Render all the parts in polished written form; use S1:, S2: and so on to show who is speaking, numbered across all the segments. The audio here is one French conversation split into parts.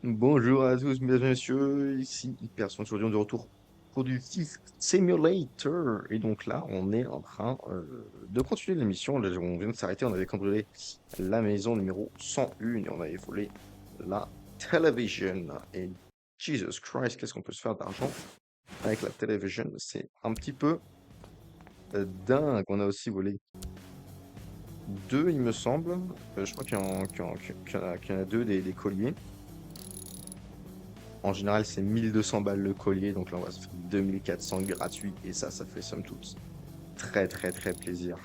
S1: Bonjour à tous, mesdames et messieurs, ici Hyperson sur Lyon de retour pour du Thief Simulator. Et donc là, on est en train de continuer l'émission. Là, on vient de s'arrêter, on avait cambriolé la maison numéro 101 et on avait volé la télévision. Et Jesus Christ, qu'est-ce qu'on peut se faire d'argent avec la télévision? C'est un petit peu dingue. On a aussi volé deux, il me semble. Je crois qu'il y en a deux des colliers. En général, c'est 1200 balles le collier, donc là, on va se faire 2400 gratuits, et ça fait somme toute très très très plaisir.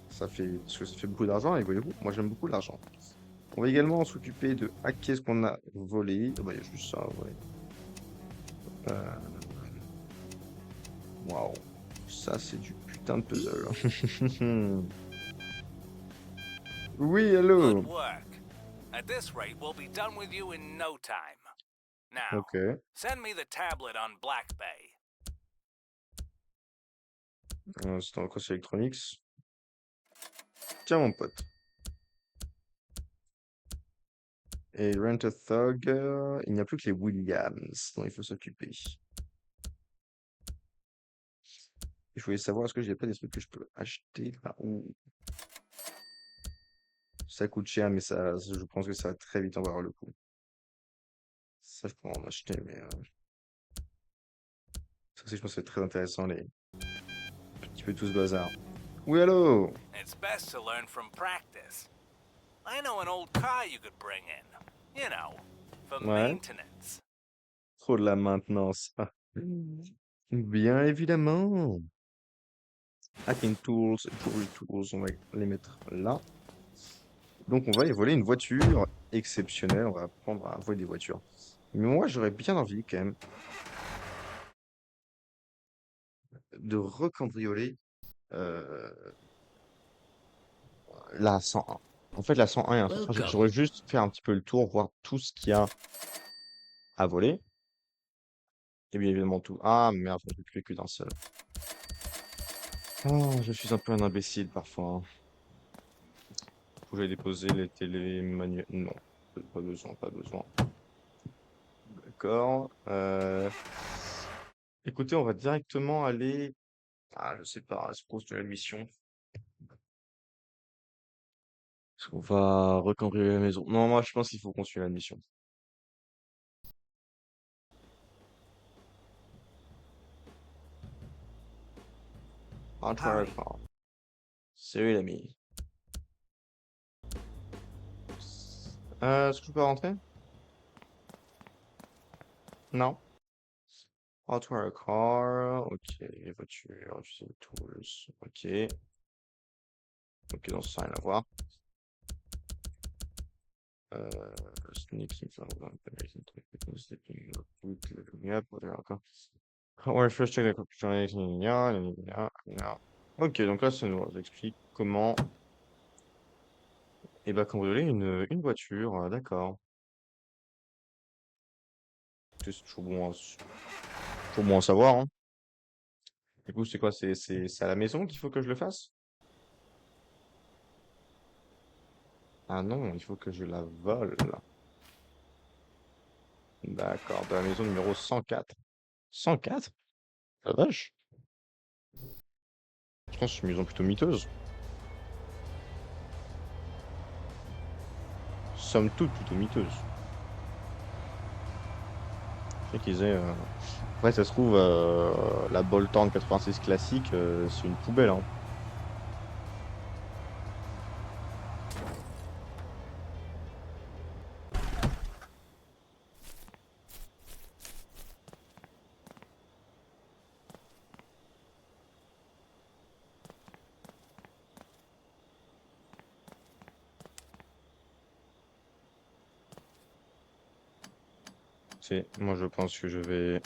S1: Parce que ça fait beaucoup d'argent, et voyez-vous, moi j'aime beaucoup l'argent. On va également s'occuper de hacker ce qu'on a volé. Ah bah, il y a juste ça, ouais. Euh, Waouh, ça c'est du putain de puzzle. Oui,
S2: Good
S1: hello.
S2: work. At this rate, we'll be done with you in no time. Now,
S1: Ok.
S2: send me the tablet on Black Bay.
S1: C'est dans Cross Electronics. Tiens, mon pote. Et Rent a Thug, il n'y a plus que les Williams dont il faut s'occuper. Je voulais savoir, est-ce que j'ai pas des trucs que je peux acheter là? Ouh, ça coûte cher, mais je pense que ça va très vite en valoir le coup. Ça, je pourrais en acheter, mais ça aussi, je pense que c'est très intéressant, les petits peu tout ce bazar. Oui, allô?
S2: It's best to learn from practice. I know an old car you could bring in. You know, for
S1: Ouais,
S2: maintenance.
S1: trop de la maintenance. Ah. Bien évidemment. Hacking tools, jewelry tools, on va les mettre là. Donc, on va aller voler une voiture exceptionnelle. On va apprendre à voler des voitures. Mais moi, j'aurais bien envie, quand même, de recambrioler euh, la 101. En fait, la 101 est un truc tragique.
S3: Welcome.
S1: J'aurais juste fait un petit peu le tour, voir tout ce qu'il y a à voler. Et bien évidemment tout. Ah merde, je ne plus que d'un seul. Ah, je suis un peu un imbécile parfois, hein. Pouvez déposer les télé manuels. Non, pas besoin, pas besoin. D'accord. Écoutez, on va directement aller. Ah, je sais pas, est-ce qu'on continue la mission? Est-ce qu'on va recambrioler la maison? Non, moi je pense qu'il faut continuer la mission. Entre
S3: Hurry.
S1: Salut l'ami. Est-ce que je peux rentrer? Non? Auto car, ok, voiture, utiliser tools, ok. Ok, non, ça n'a rien à voir. Euh, sneaking, encore. Ouais, first check the configuration, ok, donc là, ça nous explique comment, et bah, cambrioler une voiture, d'accord. C'est toujours bon à savoir, hein. Du coup, c'est quoi? C'est à la maison qu'il faut que je le fasse? Ah non, il faut que je la vole. D'accord, de la maison numéro 104. 104? La vache. Je pense que c'est une maison plutôt miteuse. Somme toute plutôt miteuse. C'est qu'ils aient. Après, ça se trouve, la Bolton 86 classique, c'est une poubelle, hein. Moi, je pense que je vais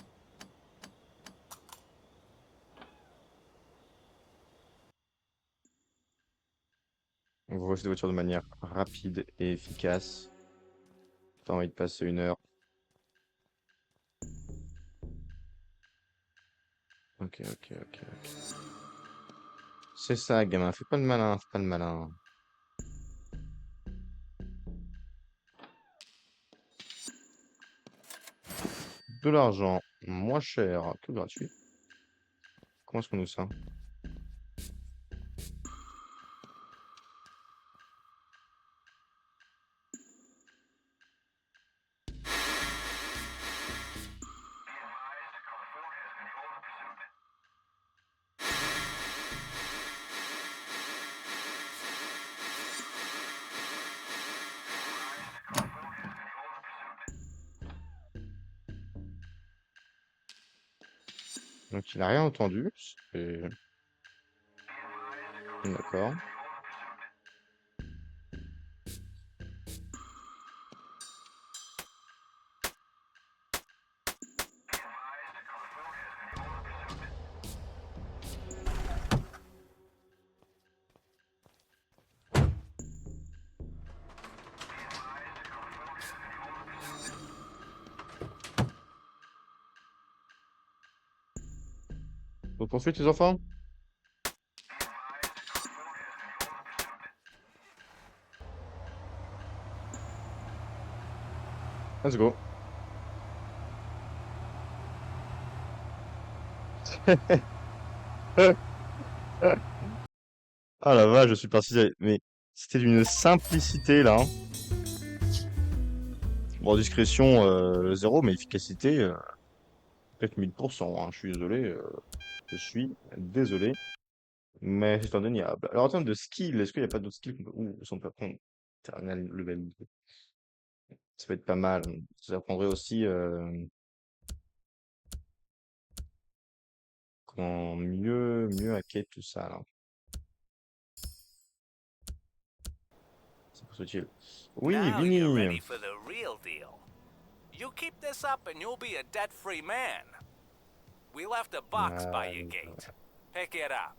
S1: voler cette voiture de manière rapide et efficace. T'as envie de passer une heure. Ok, ok, ok, ok. C'est ça, gamin. Fais pas de malin, fais pas de malin. de l'argent moins cher que gratuit. Comment est-ce qu'on nous ça? Donc il a rien entendu. D'accord. Bonne poursuite les enfants. Let's go. Ah la vache, je suis parti. Mais c'était d'une simplicité là, hein. Bon, discrétion 0, mais efficacité peut-être 1000%, hein. Je suis désolé. Je suis désolé. Mais c'est indéniable. Alors en termes de skill, est-ce qu'il n'y a pas d'autres skills qu'on peut... Ouh, ça on peut apprendre. Terminal level 2. Ça peut être pas mal. Ça apprendrait aussi comment mieux hacker tout ça là. C'est pour ce Oui,
S2: Now you're
S1: Vinny.
S2: ready for the real deal. You keep this up and you'll be a debt-free man. We left a box by your gate. Pick it up.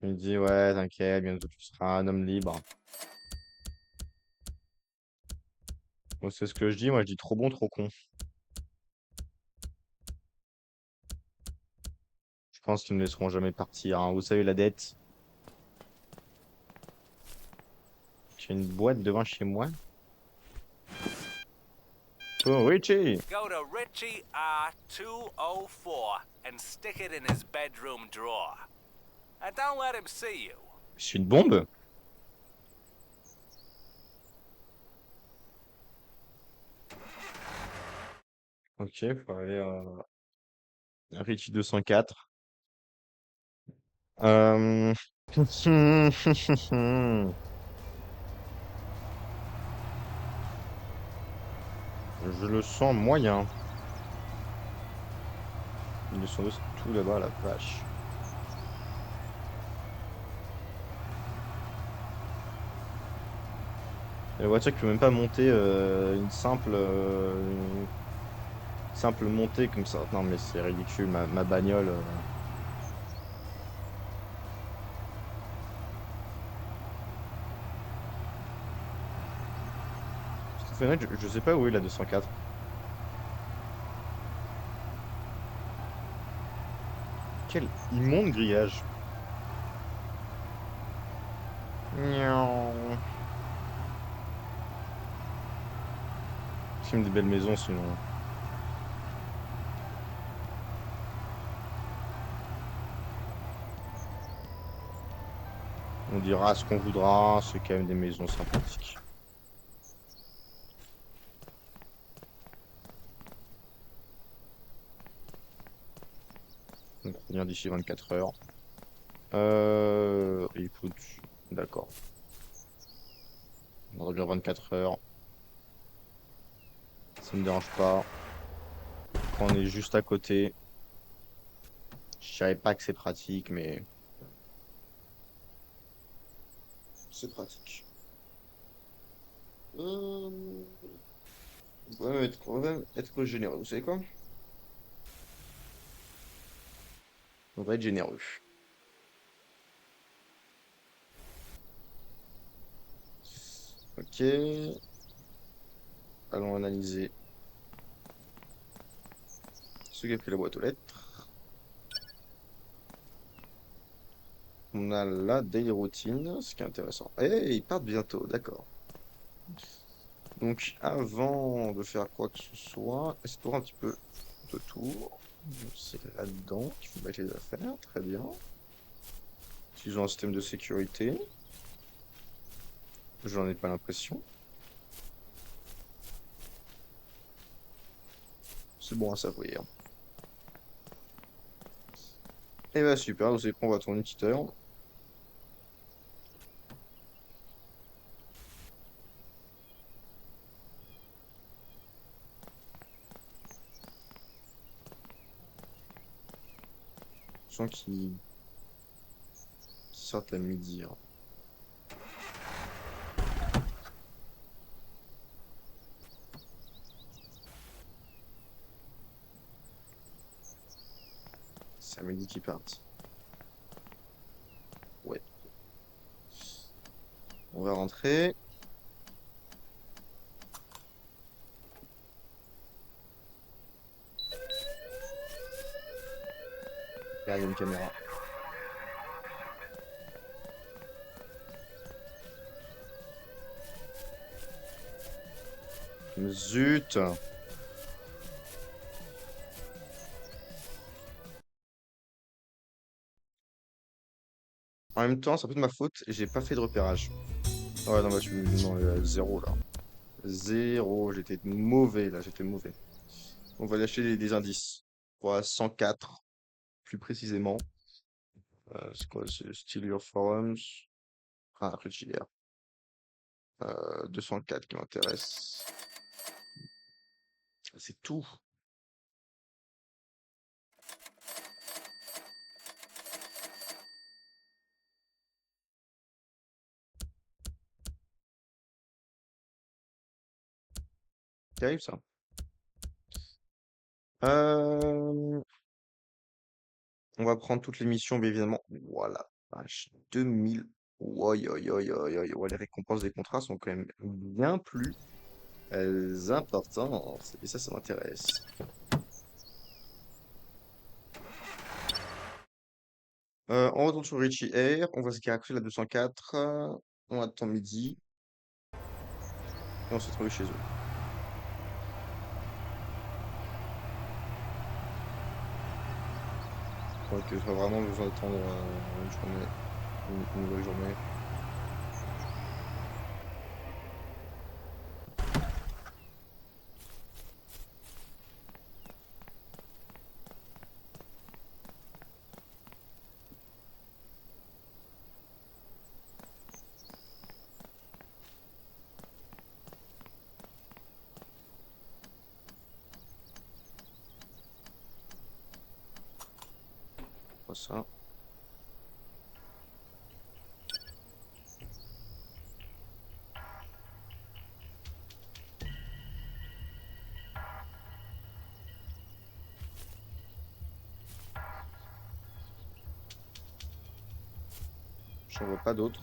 S1: Il me dit, ouais, t'inquiète, bientôt tu seras un homme libre. Bon, c'est ce que je dis, moi je dis trop bon, trop con. Je pense qu'ils ne me laisseront jamais partir, hein. Vous savez, la dette. J'ai une boîte devant chez moi. Oh, Richie!
S2: Go to Richie R204 and stick it in his bedroom drawer. And don't let him see you.
S1: Je suis une bombe? Ok, faut aller à Richie 204. Euh... Je le sens moyen. Ils sont tous tout là-bas, la vache. Et la voiture qui peut même pas monter une simple montée comme ça. Non mais c'est ridicule, ma bagnole. C'est honnête, je sais pas où est la 204. Quel immonde grillage. Miaou. Filme des belles maisons sinon. On dira ce qu'on voudra, c'est quand même des maisons sympathiques. Donc on revient d'ici 24 heures. Écoute, d'accord. On revient 24 heures. Ça me dérange pas. Quand on est juste à côté. Je savais pas que c'est pratique, mais c'est pratique. Euh, on va même être généreux. Vous savez quoi? On va être généreux. Ok. Allons analyser ce qu'a pris la boîte aux lettres. On a la daily routine, ce qui est intéressant. Eh, ils partent bientôt, d'accord. Donc, avant de faire quoi que ce soit, explore un petit peu de tour. C'est là-dedans qu'il faut mettre les affaires. Très bien. S'ils ont un système de sécurité, j'en ai pas l'impression. C'est bon à savoir. Et bah super, vous savez qu'on va tourner une petite heure. Je sens qu'ils sortent à midi, hein. C'est à midi qu'ils partent. Ouais. On va rentrer. Là, il y a une caméra. Zut! En même temps, c'est un peu de ma faute, j'ai pas fait de repérage. Ouais, non, bah, non, zéro là. Zéro, j'étais mauvais là, j'étais mauvais. On va lâcher des indices. Voilà, 104, plus précisément. C'est quoi? C'est Steal Your Forums. Ah, après JR. 204 qui m'intéresse. C'est tout. Terrible ça. Euh, on va prendre toutes les missions, bien évidemment. Voilà. Vache, 2000. Oi, oi, oi, oi, oi, oi. Les récompenses des contrats sont quand même bien plus importantes. Et ça m'intéresse. On retourne sur Richie Air. On va se garer la 204. On attend midi. Et on se retrouve chez eux. Donc, tu as vraiment besoin d'attendre une journée, une nouvelle journée. Pas ça. J'en vois pas d'autres.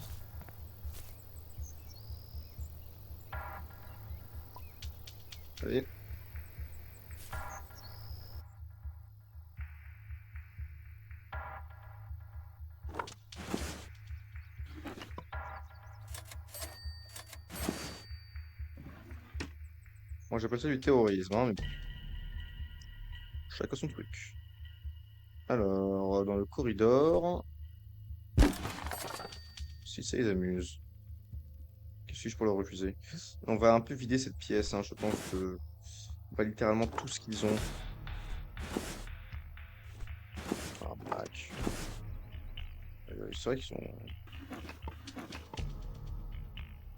S1: Allez. Moi, j'appelle ça du terrorisme, hein, mais bon, chacun son truc. Alors, dans le corridor, si ça les amuse, que suis-je pour le refuser? On va un peu vider cette pièce, hein, je pense que on va littéralement tout ce qu'ils ont. Ah, Mac. C'est vrai qu'ils sont.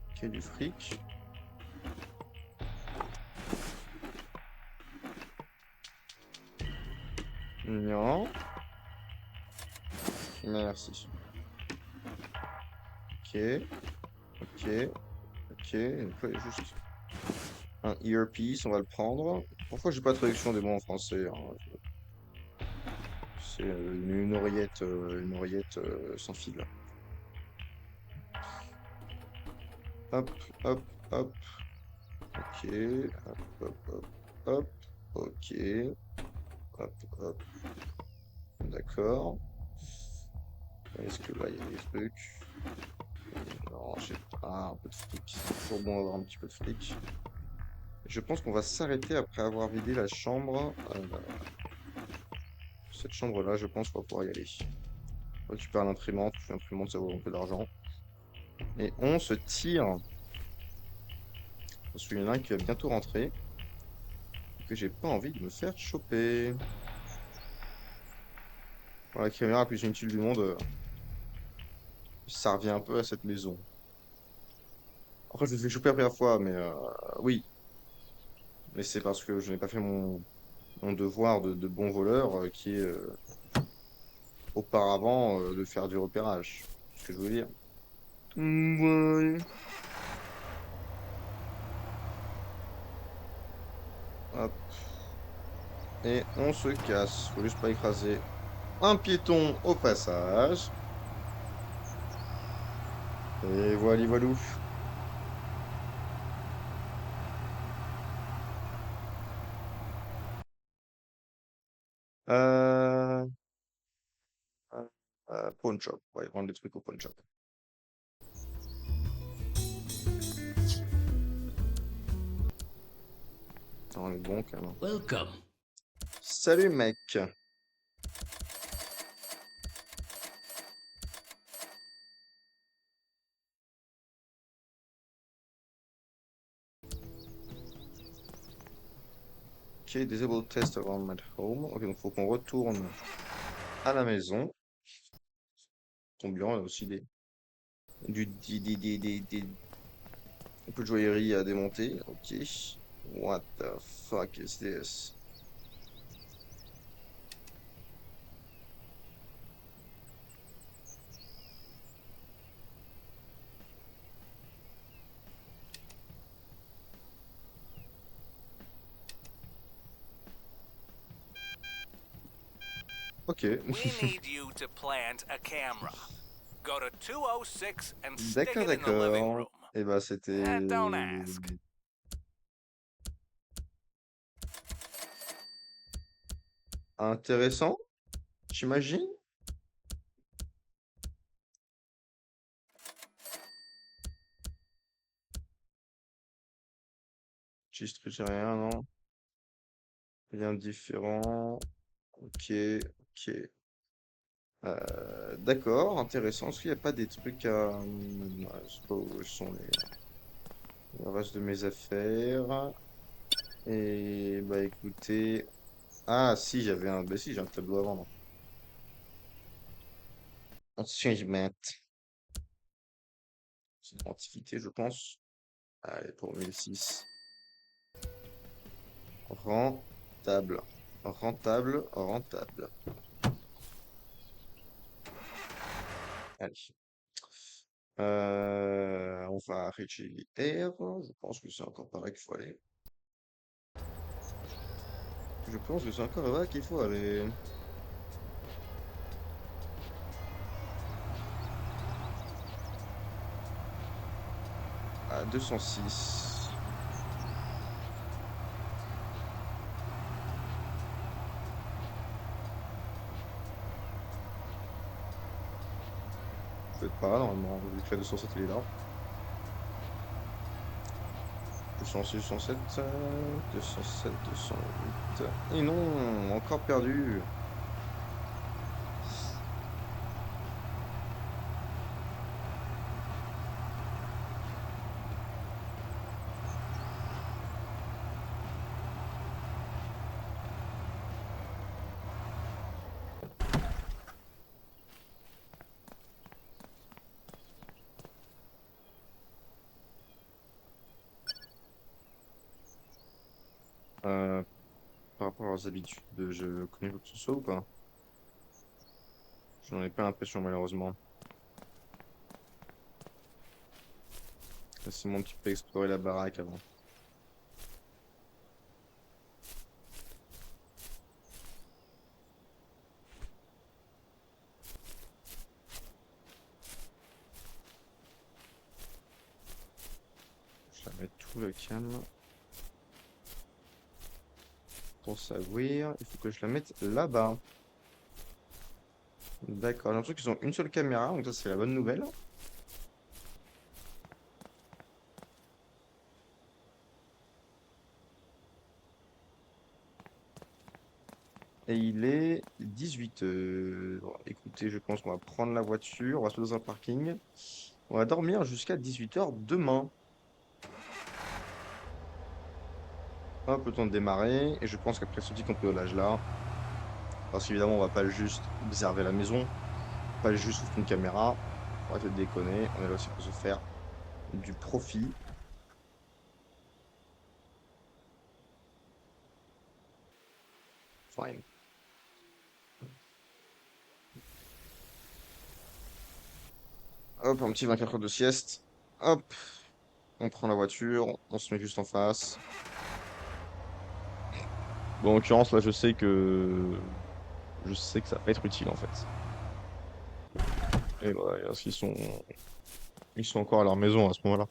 S1: Ok, du fric. Non. Merci. Ok, ok, ok. Donc là, il y a juste un earpiece, on va le prendre. Pourquoi j'ai pas de traduction des mots en français, hein? C'est une oreillette sans fil. Hop, hop, hop. Ok. Hop, hop, hop, hop. Ok. Hop, hop. D'accord. Est-ce que là, il y a des trucs? Non, j'ai pas un peu de flic. C'est toujours bon d'avoir un petit peu de flic. Je pense qu'on va s'arrêter après avoir vidé la chambre. Cette chambre-là, je pense qu'on va pouvoir y aller. On récupère l'imprimante. L'imprimante, ça vaut un peu d'argent. Et on se tire. Parce qu'il y en a un qui va bientôt rentrer. Et que j'ai pas envie de me faire choper. Bon, la caméra la plus inutile du monde, ça revient un peu à cette maison. Après, je me suis fait choper la première fois, mais oui. Mais c'est parce que je n'ai pas fait mon devoir de bon voleur, qui est auparavant de faire du repérage. C'est ce que je veux dire. Ouais. Hop. Et on se casse. Faut juste pas écraser un piéton au passage. Et voilà, voilou. Euh... Pawn shop. Ouais, vendre des trucs au pawn shop. On est bon quand même.
S3: Welcome.
S1: Salut mec. Ok, disable test around at home. Ok, donc faut qu'on retourne à la maison. Ton bureau a aussi un peu de joaillerie à démonter. Ok. What the fuck is this? Ok.
S2: We need you to plant a camera. Go to 206 and stick
S1: D'accord,
S2: it in the living
S1: d'accord.
S2: room.
S1: Et bah
S2: Don't
S1: c'était
S2: ask.
S1: intéressant, j'imagine. J'ai rien, non? Rien de différent. Ok, ok. D'accord, intéressant. Est-ce qu'il n'y a pas des trucs à... ouais, je sais pas où sont le reste de mes affaires. Et bah écoutez... Ah si, j'avais un... Bah si, j'ai un tableau à vendre. Achievement. C'est une antiquité, je pense. Allez, pour 1006. Rentable. Rentable, rentable. Allez. On va arrêter R. Je pense que c'est encore par là qu'il faut aller. Je pense que c'est encore là-bas qu'il faut aller. À 206. Peut-être pas, normalement, vu que la 207 il est là. 206, 207, 207, 208. Et non, encore perdu. Euh, Par rapport à leurs habitudes, je connais quoi que ce soit ou pas? J'en ai pas l'impression, malheureusement. Laissez-moi un petit peu explorer la baraque avant. Je vais mettre tout le calme. Pour s'ouvrir, il faut que je la mette là-bas. D'accord, j'ai l'impression qu'ils ont une seule caméra, donc ça c'est la bonne nouvelle. Et il est 18 h. Écoutez, je pense qu'on va prendre la voiture, on va se mettre dans un parking. On va dormir jusqu'à 18 h demain. Hop, le temps de démarrer. Et je pense qu'après ce petit cambriolage là, parce qu'évidemment, on va pas juste observer la maison, pas juste foutre une caméra. On va te déconner. On est là aussi pour se faire du profit. Fine. Hop, un petit 24 heures de sieste. Hop, on prend la voiture, on se met juste en face. Bon, en l'occurrence, là, je sais que ça va pas être utile en fait. Et voilà, parce ils sont encore à leur maison à ce moment-là.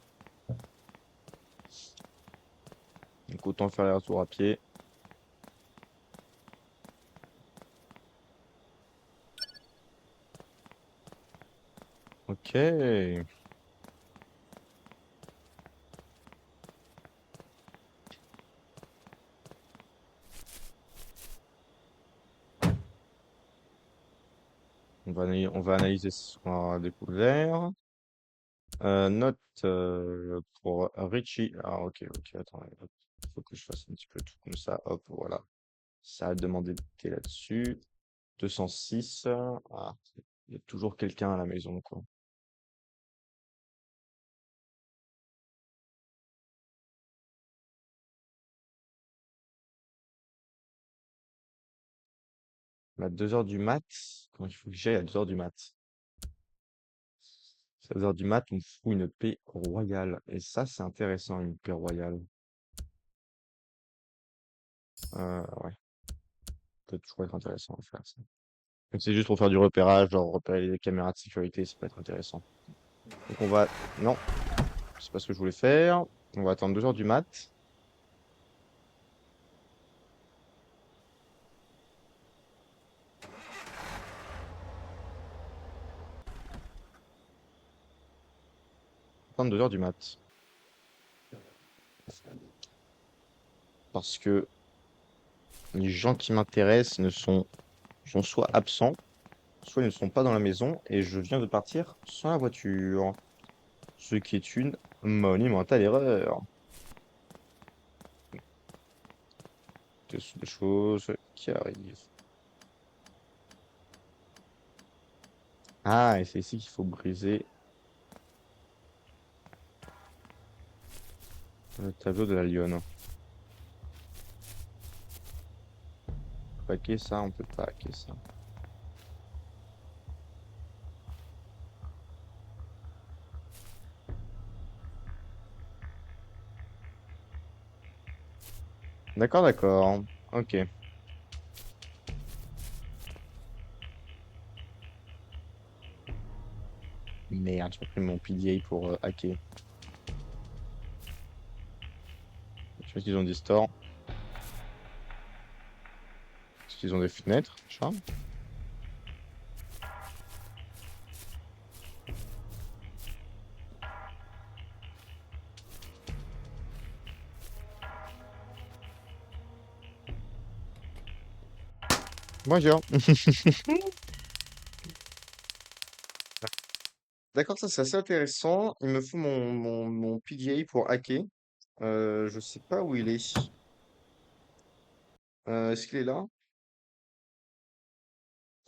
S1: Donc autant faire les retours à pied. Ok. On va analyser ce qu'on a découvert. Note pour Richie. Ah, ok, ok, attends. Hop. Faut que je fasse un petit peu tout comme ça. Hop, voilà. Ça a demandé de thé là-dessus. 206. Ah, il y a toujours quelqu'un à la maison, quoi. À 2 h du mat. Comment il faut que j'aille à 2 h du mat? À 2 h du mat, on fout une paix royale. Et ça, c'est intéressant, une paix royale. Ouais, peut toujours être intéressant à faire ça. Donc, c'est juste pour faire du repérage, genre repérer les caméras de sécurité, ça peut être intéressant. Donc on va... Non, c'est pas ce que je voulais faire. On va attendre 2 h du mat. 2 h du mat. Parce que les gens qui m'intéressent sont soit absents, soit ils ne sont pas dans la maison, et je viens de partir sans la voiture. Ce qui est une monumentale erreur. Ce sont des choses qui arrivent. Ah, et c'est ici qu'il faut briser le tableau de la lionne. On peut pas hacker ça, on peut pas hacker ça. D'accord, d'accord. Ok. Merde, j'ai pas pris mon PDA pour hacker. Je pense qu'ils ont des stores. Est-ce qu'ils ont des fenêtres, chat? Bonjour. D'accord, ça c'est assez intéressant. Il me faut mon PDA pour hacker. Je sais pas où il est. Est-ce qu'il est là?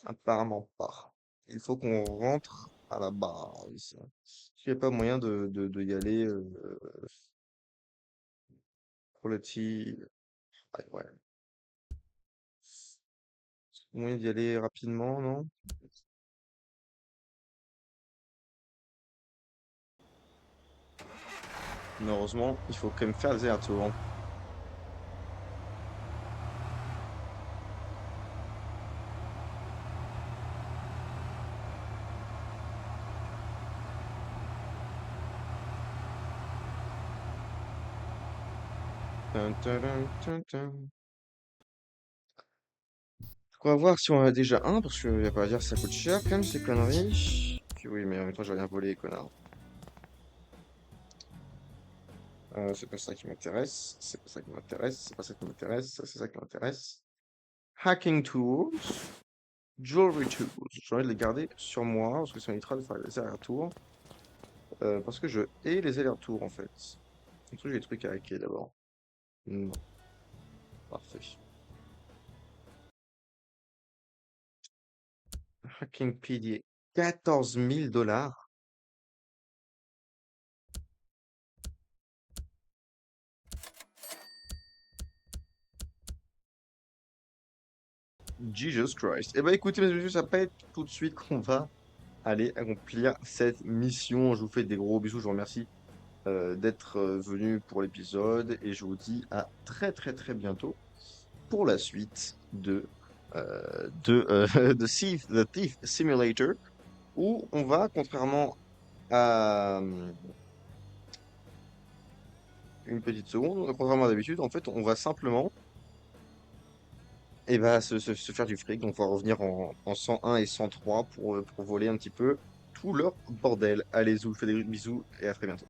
S1: Apparemment pas. Il faut qu'on rentre à la base. Il n'y a pas moyen de y aller pour le petit. Ouais, ouais. Moyen d'y aller rapidement, non? Malheureusement, il faut quand même faire les allers-retours. Tum, tadam, tum, tum. On va voir si on en a déjà un, parce que y a pas à dire ça coûte cher quand même ces conneries. Puis oui, mais en même temps j'ai rien volé, connard. C'est pas ça qui m'intéresse, c'est pas ça qui m'intéresse, c'est pas ça qui m'intéresse, c'est ça qui m'intéresse. Hacking Tools, Jewelry Tools. J'ai envie de les garder sur moi parce que ça m'évitera de faire les allers-retours. Parce que je hais les allers-retours en fait. Donc j'ai des trucs à hacker d'abord. Non. Parfait. Hacking PDA. 14 000 $. Jesus Christ. Eh ben écoutez, mes messieurs, ça va pas être tout de suite qu'on va aller accomplir cette mission. Je vous fais des gros bisous. Je vous remercie d'être venu pour l'épisode et je vous dis à très très très bientôt pour la suite de The Thief Simulator où on va, contrairement à une petite seconde, contrairement à d'habitude, en fait, on va simplement se faire du fric. Donc, on va revenir en 101 et 103 pour voler un petit peu tout leur bordel. Allez, je vous fais des bisous et à très bientôt.